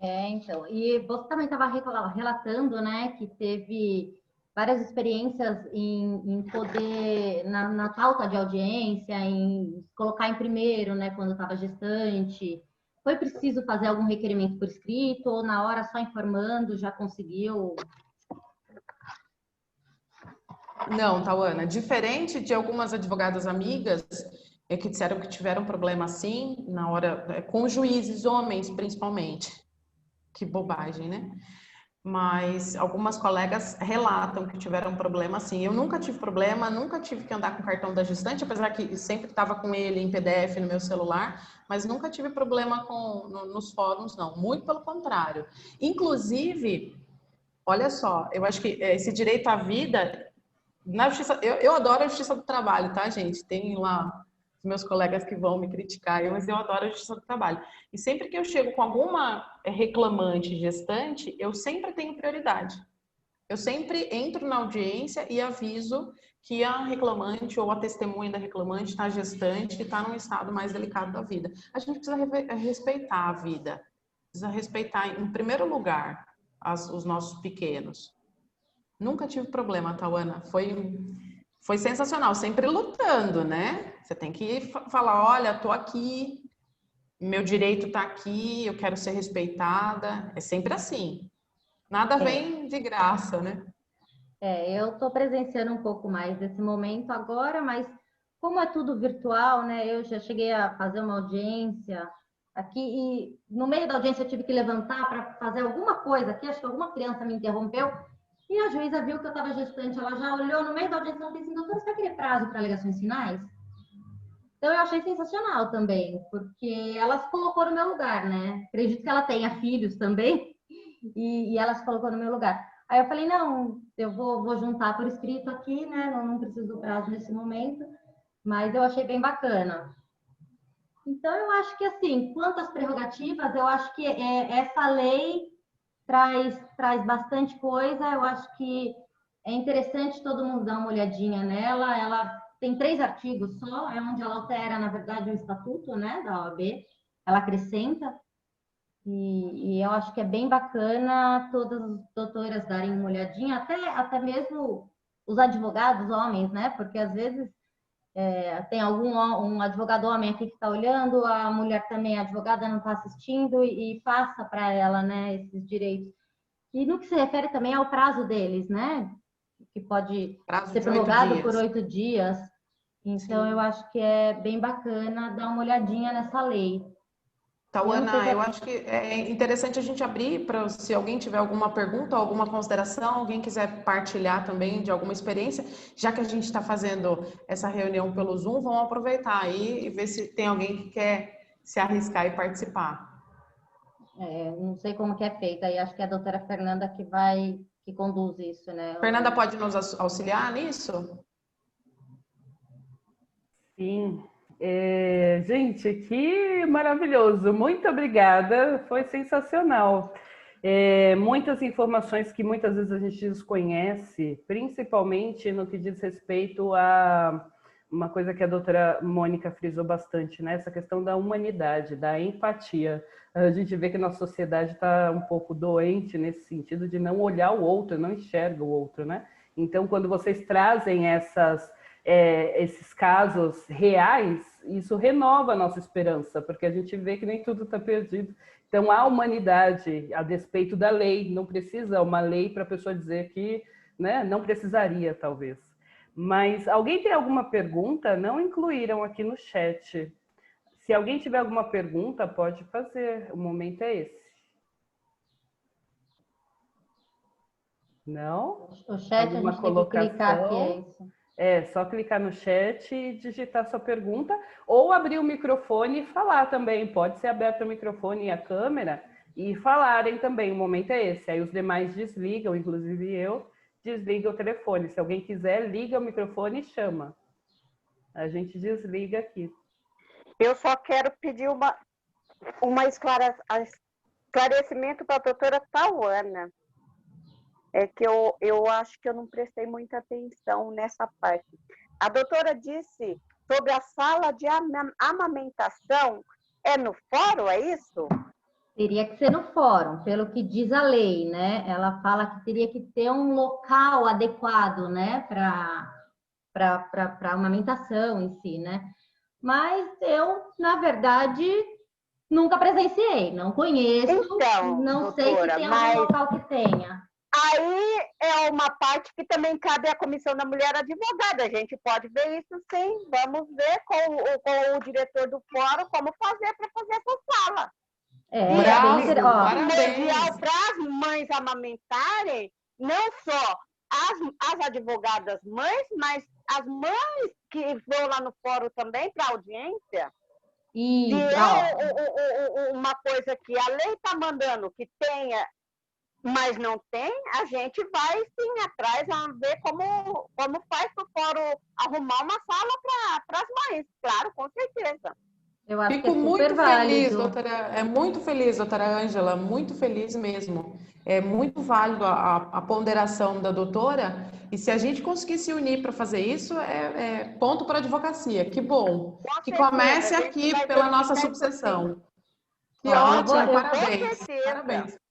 Então, e você também estava relatando, né, que teve várias experiências em poder, na pauta de audiência, em colocar em primeiro, né, quando estava gestante. Foi preciso fazer algum requerimento por escrito ou na hora só informando já conseguiu? Não, Tauana, diferente de algumas advogadas amigas que disseram que tiveram problema assim, na hora, com juízes, homens principalmente. Que bobagem, né? Mas algumas colegas relatam que tiveram problema assim. Eu nunca tive problema, nunca tive que andar com o cartão da gestante, apesar que sempre estava com ele em PDF no meu celular, mas nunca tive problema nos fóruns, não. Muito pelo contrário. Inclusive, olha só, eu acho que esse direito à vida, na justiça, eu adoro a justiça do trabalho, tá, gente? Tem lá meus colegas que vão me criticar, mas eu adoro a justiça do trabalho. E sempre que eu chego com alguma reclamante gestante, eu sempre tenho prioridade. Eu sempre entro na audiência e aviso que a reclamante ou a testemunha da reclamante está gestante e está num estado mais delicado da vida. A gente precisa respeitar a vida, precisa respeitar, em primeiro lugar, os nossos pequenos. Nunca tive problema, Tauana. Foi sensacional, sempre lutando, né? Você tem que falar, olha, tô aqui, meu direito tá aqui, eu quero ser respeitada. É sempre assim. Nada vem de graça, né? Eu tô presenciando um pouco mais desse momento agora, mas como é tudo virtual, né? Eu já cheguei a fazer uma audiência aqui e no meio da audiência eu tive que levantar para fazer alguma coisa aqui, acho que alguma criança me interrompeu. E a juíza viu que eu estava gestante, ela já olhou no meio da audiência e disse assim, doutora, você vai querer prazo para alegações finais? Então, eu achei sensacional também, porque ela se colocou no meu lugar, né? Acredito que ela tenha filhos também, e ela se colocou no meu lugar. Aí eu falei, não, eu vou juntar por escrito aqui, né? Não preciso do prazo nesse momento, mas eu achei bem bacana. Então, eu acho que, assim, quanto às prerrogativas, eu acho que essa lei traz bastante coisa. Eu acho que é interessante todo mundo dar uma olhadinha nela. Ela tem 3 artigos só, é onde ela altera, na verdade, o estatuto, né, da OAB. Ela acrescenta. E eu acho que é bem bacana todas as doutoras darem uma olhadinha, até mesmo os advogados homens, né? Porque às vezes tem um advogado homem aqui que está olhando, a mulher também, a advogada, não está assistindo e passa para ela, né, esses direitos. E no que se refere também ao prazo deles, né, que pode ser prorrogado por 8 dias. Então, eu acho que é bem bacana dar uma olhadinha nessa lei. Tauana, eu acho que é interessante a gente abrir para, se alguém tiver alguma pergunta, alguma consideração, alguém quiser partilhar também de alguma experiência, já que a gente está fazendo essa reunião pelo Zoom, vamos aproveitar aí e ver se tem alguém que quer se arriscar e participar. Não sei como que é feita, aí acho que é a doutora Fernanda que conduz isso, né? Fernanda pode nos auxiliar nisso? Sim. Gente, que maravilhoso! Muito obrigada, foi sensacional. Muitas informações que muitas vezes a gente desconhece, principalmente no que diz respeito a uma coisa que a doutora Mônica frisou bastante, né? Essa questão da humanidade, da empatia. A gente vê que nossa sociedade está um pouco doente nesse sentido de não olhar o outro, não enxerga o outro, né? Então, quando vocês trazem esses casos reais, isso renova a nossa esperança, porque a gente vê que nem tudo está perdido. Então, a humanidade, a despeito da lei, não precisa uma lei para a pessoa dizer que, né, não precisaria, talvez. Mas alguém tem alguma pergunta? Não incluíram aqui no chat. Se alguém tiver alguma pergunta, pode fazer. O momento é esse. Não? O chat Alguma a gente tem que clicar aqui, é isso. Só clicar no chat e digitar sua pergunta, ou abrir o microfone e falar também. Pode ser aberto o microfone e a câmera e falarem também. O momento é esse. Aí os demais desligam, inclusive eu, desliga o telefone. Se alguém quiser, liga o microfone e chama. A gente desliga aqui. Eu só quero pedir esclarecimento para a doutora Tauana. É que eu acho que eu não prestei muita atenção nessa parte. A doutora disse sobre a sala de amamentação. É no fórum, é isso? Teria que ser no fórum, pelo que diz a lei, né? Ela fala que teria que ter um local adequado, né, para amamentação em si, né? Mas eu, na verdade, nunca presenciei, não conheço, então, não doutora, sei se tem algum local que tenha. Aí é uma parte que também cabe à Comissão da Mulher Advogada. A gente pode ver isso sim. Vamos ver com o diretor do fórum como fazer para fazer essa sala. Parabéns. Para as mães amamentarem, não só as advogadas mães, mas as mães que vão lá no fórum também para audiência. E uma coisa que a lei está mandando que tenha, mas não tem, a gente vai sim atrás a ver como faz para o fórum arrumar uma sala para as mães, claro, com certeza. Eu acho Fico que é super muito válido. feliz, doutora, muito feliz, doutora Ângela, muito feliz mesmo. É muito válido a ponderação da doutora, e se a gente conseguir se unir para fazer isso, é ponto para a advocacia. Que bom. Que comece aqui pela nossa subseção. Que ótimo, parabéns. Parabéns.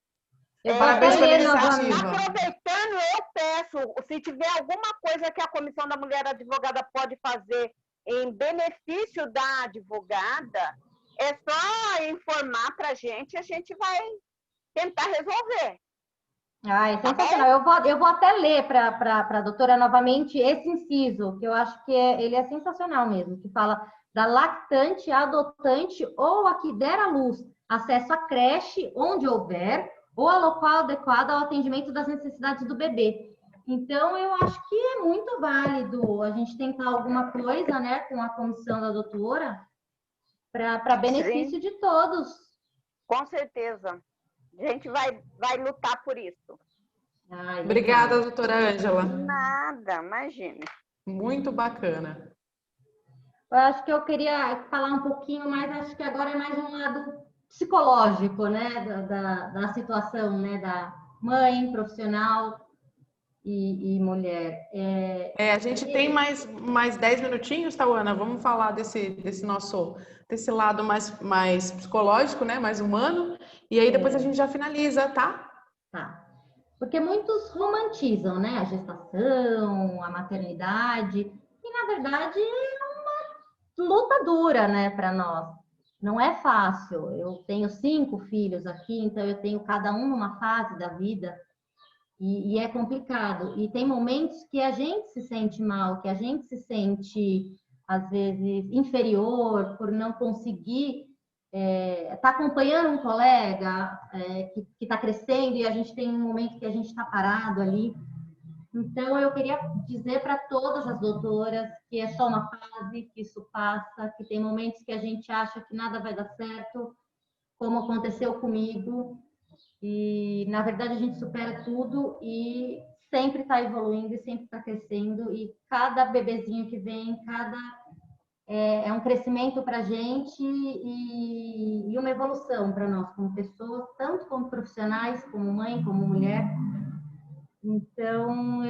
Parabéns pela iniciativa. Aproveitando, eu peço, se tiver alguma coisa que a Comissão da Mulher Advogada pode fazer em benefício da advogada, é só informar para a gente vai tentar resolver. É sensacional. Eu vou até ler para a doutora novamente esse inciso, que eu acho que ele é sensacional mesmo, que fala da lactante, adotante ou a que der à luz acesso à creche, onde houver, ou a local adequado ao atendimento das necessidades do bebê. Então, eu acho que é muito válido a gente tentar alguma coisa, né, com a comissão da doutora, para benefício de todos. Com certeza. A gente vai lutar por isso. Obrigada, doutora Ângela. Nada, imagine. Muito bacana. Eu acho que eu queria falar um pouquinho mais, acho que agora é mais um lado psicológico, né, da situação, né, da mãe, profissional e mulher. A gente tem mais 10 minutinhos, Tauana? Vamos falar desse lado mais psicológico, né, mais humano, e aí depois a gente já finaliza, tá? Tá. Porque muitos romantizam, né, a gestação, a maternidade, e na verdade é uma luta dura, né, para nós. Não é fácil. Eu tenho 5 filhos aqui, então eu tenho cada um numa fase da vida e é complicado. E tem momentos que a gente se sente mal, que a gente se sente, às vezes, inferior por não conseguir estar acompanhando um colega que está crescendo e a gente tem um momento que a gente está parado ali. Então, eu queria dizer para todas as doutoras que é só uma fase, que isso passa, que tem momentos que a gente acha que nada vai dar certo, como aconteceu comigo, e, na verdade, a gente supera tudo e sempre está evoluindo e sempre está crescendo, e cada bebezinho que vem, cada é um crescimento para a gente e uma evolução para nós como pessoas, tanto como profissionais, como mãe, como mulher. Então,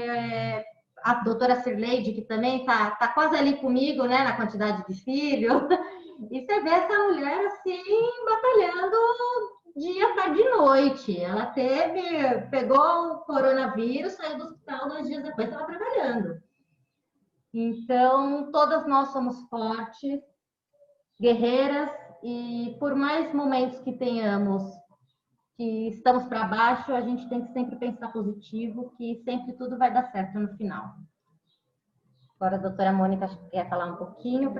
a doutora Cirleide, que também tá quase ali comigo, né, na quantidade de filho, e você vê essa mulher assim, batalhando dia, tarde e noite. Ela pegou o coronavírus, saiu do hospital 2 dias depois, estava trabalhando. Então, todas nós somos fortes, guerreiras, e por mais momentos que tenhamos, que estamos para baixo, a gente tem que sempre pensar positivo, que sempre tudo vai dar certo no final. Agora a doutora Mônica quer falar um pouquinho.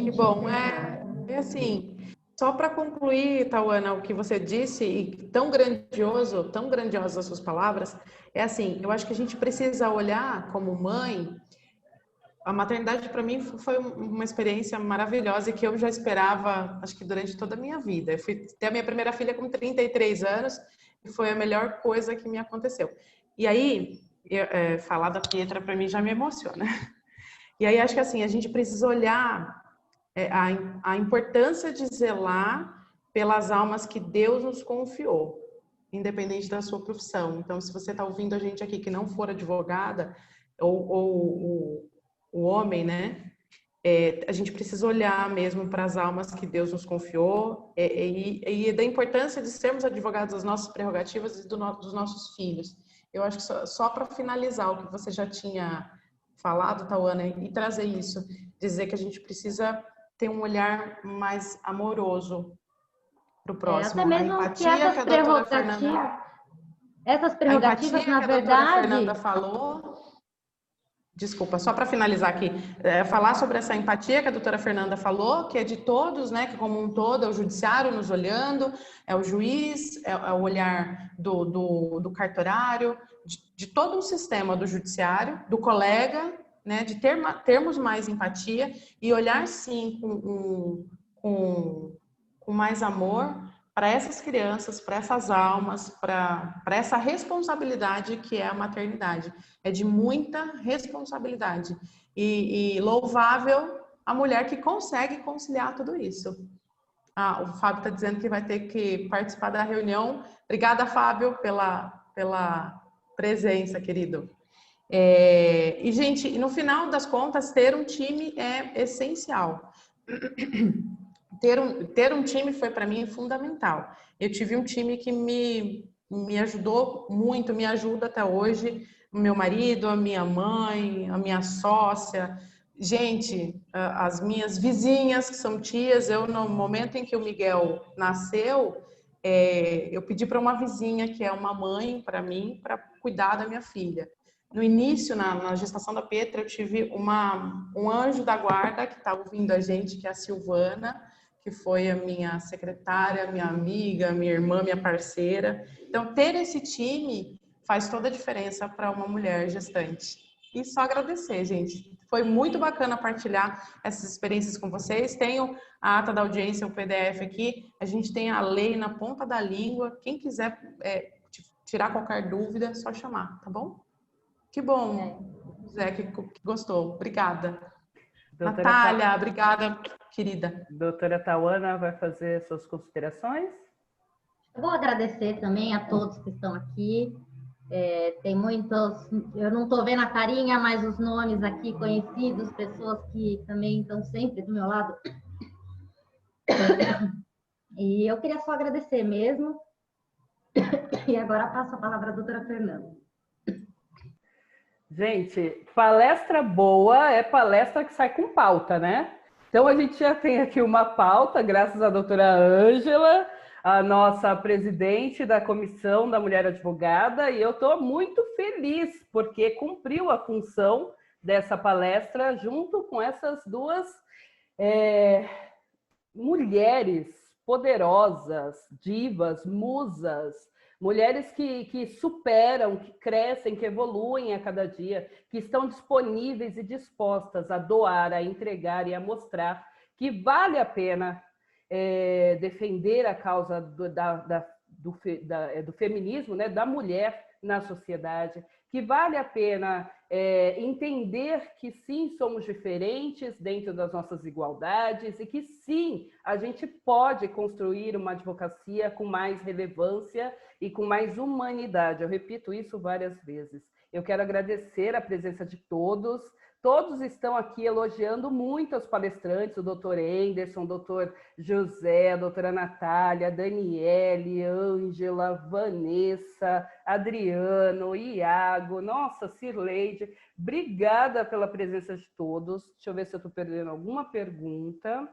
Que bom. É assim, só para concluir, Tauana, o que você disse, e tão grandiosas as suas palavras, é assim, eu acho que a gente precisa olhar como mãe. A maternidade, para mim, foi uma experiência maravilhosa e que eu já esperava, acho que durante toda a minha vida. Eu fui ter a minha primeira filha com 33 anos e foi a melhor coisa que me aconteceu. E aí, falar da Pietra, para mim, já me emociona. E aí, acho que assim, a gente precisa olhar a importância de zelar pelas almas que Deus nos confiou, independente da sua profissão. Então, se você está ouvindo a gente aqui que não for advogada, ou o homem, né? A gente precisa olhar mesmo para as almas que Deus nos confiou e da importância de sermos advogados das nossas prerrogativas e dos nossos filhos. Eu acho que só para finalizar o que você já tinha falado, Tauana, e trazer isso, dizer que a gente precisa ter um olhar mais amoroso para o próximo. Até mesmo a empatia que a doutora Fernanda... Essas prerrogativas, na verdade... A doutora Fernanda falou... Desculpa, só para finalizar aqui, falar sobre essa empatia que a doutora Fernanda falou, que é de todos, né, que como um todo é o judiciário nos olhando, é o juiz, é o olhar do cartorário, de todo um sistema do judiciário, do colega, né, de termos mais empatia e olhar sim com mais amor para essas crianças, para essas almas, para essa responsabilidade que é a maternidade. É de muita responsabilidade. E louvável a mulher que consegue conciliar tudo isso. O Fábio está dizendo que vai ter que participar da reunião. Obrigada, Fábio, pela presença, querido. E, gente, no final das contas, ter um time é essencial. Ter um time foi para mim fundamental. Eu tive um time que me ajudou muito, me ajuda até hoje. O meu marido, a minha mãe, a minha sócia, gente, as minhas vizinhas que são tias. No momento em que o Miguel nasceu, eu pedi para uma vizinha que é uma mãe para mim, para cuidar da minha filha. No início, na gestação da Pietra, eu tive um anjo da guarda que está ouvindo a gente, que é a Silvana, que foi a minha secretária, minha amiga, minha irmã, minha parceira. Então, ter esse time faz toda a diferença para uma mulher gestante. E só agradecer, gente. Foi muito bacana partilhar essas experiências com vocês. Tenho a ata da audiência, o PDF aqui. A gente tem a lei na ponta da língua. Quem quiser tirar qualquer dúvida, é só chamar, tá bom? Que bom, Zé, que gostou. Obrigada. Natália, obrigada, querida. Doutora Tauana vai fazer suas considerações? Eu vou agradecer também a todos que estão aqui. Tem muitos, eu não estou vendo a carinha, mas os nomes aqui conhecidos, pessoas que também estão sempre do meu lado. E eu queria só agradecer mesmo. E agora passo a palavra à doutora Fernanda. Gente, palestra boa é palestra que sai com pauta, né? Então, a gente já tem aqui uma pauta, graças à doutora Ângela, a nossa presidente da Comissão da Mulher Advogada, e eu estou muito feliz, porque cumpriu a função dessa palestra junto com essas duas mulheres poderosas, divas, musas, mulheres que superam, que crescem, que evoluem a cada dia, que estão disponíveis e dispostas a doar, a entregar e a mostrar que vale a pena defender a causa do feminismo, né, da mulher na sociedade, que vale a pena entender que sim, somos diferentes dentro das nossas igualdades e que sim, a gente pode construir uma advocacia com mais relevância e com mais humanidade. Eu repito isso várias vezes. Eu quero agradecer a presença de todos. Todos estão aqui elogiando muito os palestrantes, o doutor Anderson, o doutor José, a doutora Natália, a Daniele, Ângela, Vanessa, Adriano, Iago, nossa, Cirleide. Obrigada pela presença de todos. Deixa eu ver se eu estou perdendo alguma pergunta.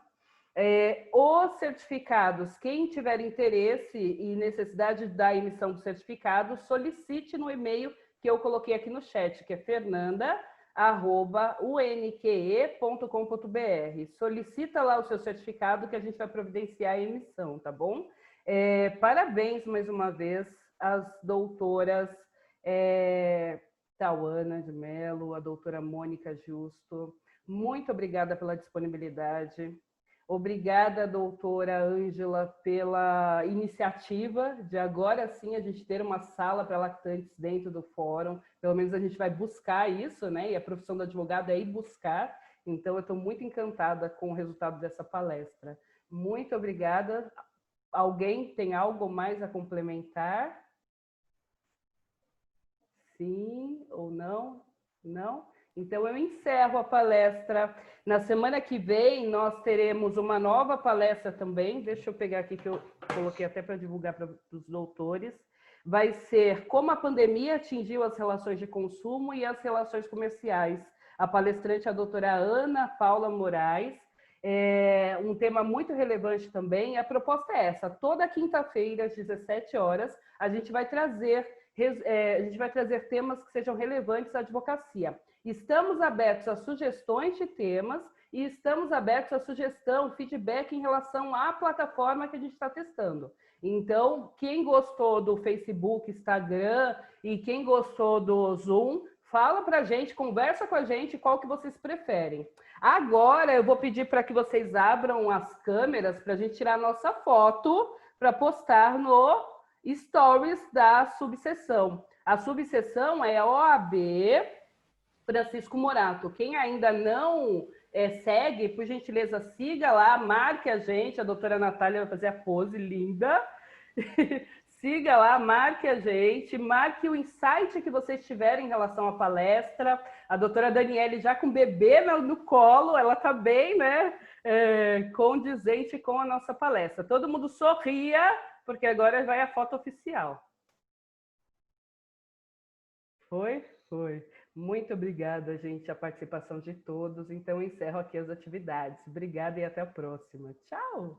Os certificados, quem tiver interesse e necessidade da emissão do certificado, solicite no e-mail que eu coloquei aqui no chat, que é fernanda@unque.com.br. Solicita lá o seu certificado que a gente vai providenciar a emissão, tá bom? Parabéns mais uma vez às doutoras Tauana de Mello, a doutora Mônica Justo. Muito obrigada pela disponibilidade. Obrigada, doutora Ângela, pela iniciativa de agora sim a gente ter uma sala para lactantes dentro do fórum. Pelo menos a gente vai buscar isso, né? E a profissão do advogado é ir buscar. Então, eu estou muito encantada com o resultado dessa palestra. Muito obrigada. Alguém tem algo mais a complementar? Sim ou não? Não? Então, eu encerro a palestra. Na semana que vem, nós teremos uma nova palestra também. Deixa eu pegar aqui, que eu coloquei até para divulgar para os doutores. Vai ser como a pandemia atingiu as relações de consumo e as relações comerciais. A palestrante é a doutora Ana Paula Moraes. Um tema muito relevante também. A proposta é essa. Toda quinta-feira, às 17 horas, a gente vai trazer temas que sejam relevantes à advocacia. Estamos abertos a sugestões de temas e estamos abertos a sugestão, feedback em relação à plataforma que a gente está testando. Então, quem gostou do Facebook, Instagram e quem gostou do Zoom, fala para a gente, conversa com a gente qual que vocês preferem. Agora, eu vou pedir para que vocês abram as câmeras para a gente tirar a nossa foto para postar no Stories da subseção. A subseção é a OAB Francisco Morato. Quem ainda não segue, por gentileza, siga lá, marque a gente, a doutora Natália vai fazer a pose linda. Siga lá, marque a gente, marque o insight que vocês tiverem em relação à palestra. A doutora Daniele já com bebê no colo, ela está bem, né? Condizente com a nossa palestra. Todo mundo sorria, porque agora vai a foto oficial. Foi? Foi. Muito obrigada, gente, a participação de todos. Então, eu encerro aqui as atividades. Obrigada e até a próxima. Tchau!